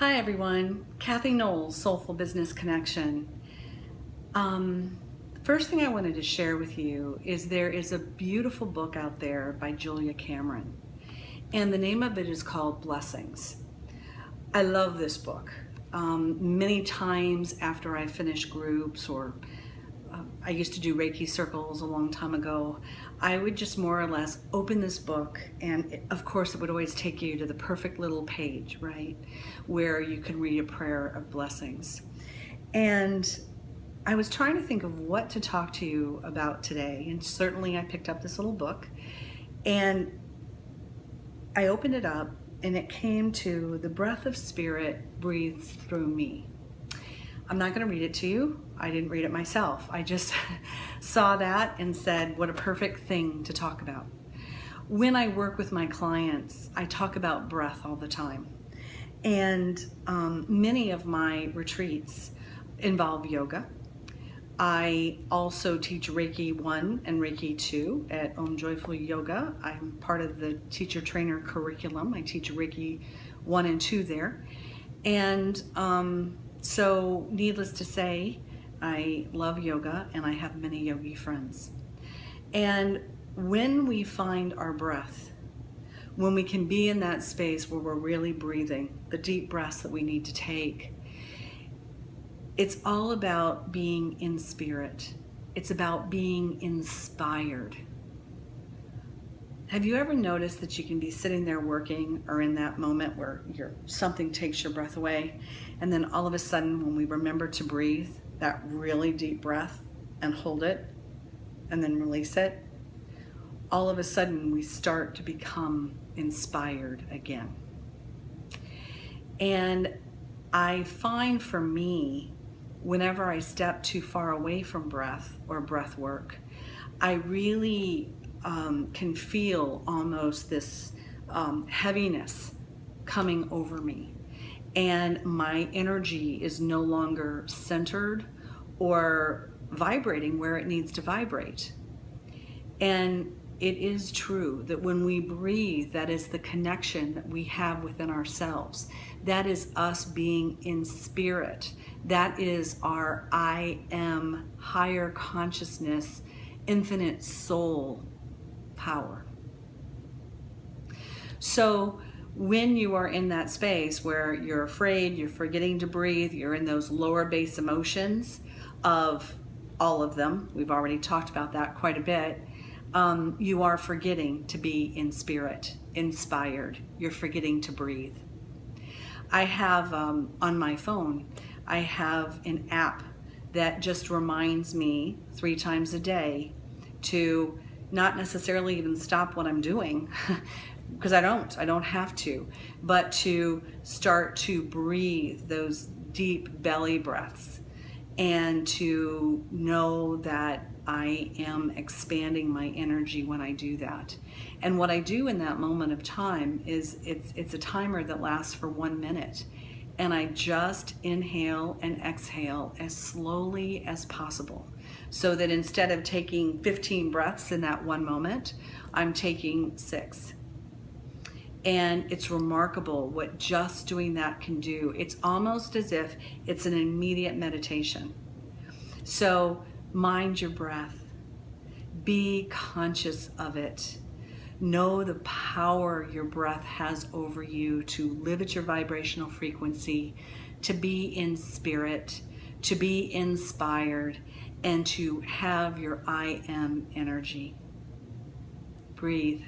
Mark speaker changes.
Speaker 1: Hi everyone, Kathy Knowles, Soulful Business Connection. First thing I wanted to share with you is there is a beautiful book out there by Julia Cameron, and the name of it is called Blessings. I love this book. Many times after I finish groups or I used to do Reiki circles a long time ago, I would just more or less open this book, and of course it would always take you to the perfect little page, right, where you could read a prayer of blessings. And I was trying to think of what to talk to you about today, and certainly I picked up this little book and I opened it up, and it came to the breath of spirit breathes through me. I'm not going to read it to you. I didn't read it myself. I just saw that and said, what a perfect thing to talk about. When I work with my clients, I talk about breath all the time. And many of my retreats involve yoga. I also teach Reiki 1 and Reiki 2 at Om Joyful Yoga. I'm part of the teacher trainer curriculum. I teach Reiki 1 and 2 there. And so needless to say, I love yoga and I have many yogi friends. And when we find our breath, when we can be in that space where we're really breathing, the deep breaths that we need to take, it's all about being in spirit. It's about being inspired. Have you ever noticed that you can be sitting there working or in that moment where something takes your breath away, and then all of a sudden when we remember to breathe that really deep breath and hold it and then release it, all of a sudden we start to become inspired again. And I find for me, whenever I step too far away from breath or breath work, I really can feel almost this heaviness coming over me, and my energy is no longer centered or vibrating where it needs to vibrate. And it is true that when we breathe, that is the connection that we have within ourselves. That is us being in spirit. That is our I am, higher consciousness, infinite soul power. So when you are in that space where you're afraid, you're forgetting to breathe, you're in those lower base emotions of all of them, we've already talked about that quite a bit, you are forgetting to be in spirit, inspired. You're forgetting to breathe. I have on my phone, I have an app that just reminds me 3 times a day to not necessarily even stop what I'm doing, because I don't have to, but to start to breathe those deep belly breaths and to know that I am expanding my energy when I do that. And what I do in that moment of time is it's a timer that lasts for 1 minute. And I just inhale and exhale as slowly as possible, so that instead of taking 15 breaths in that one moment, I'm taking 6. And it's remarkable what just doing that can do. It's almost as if it's an immediate meditation. So mind your breath. Be conscious of it. Know the power your breath has over you to live at your vibrational frequency, to be in spirit, to be inspired, and to have your I am energy. Breathe.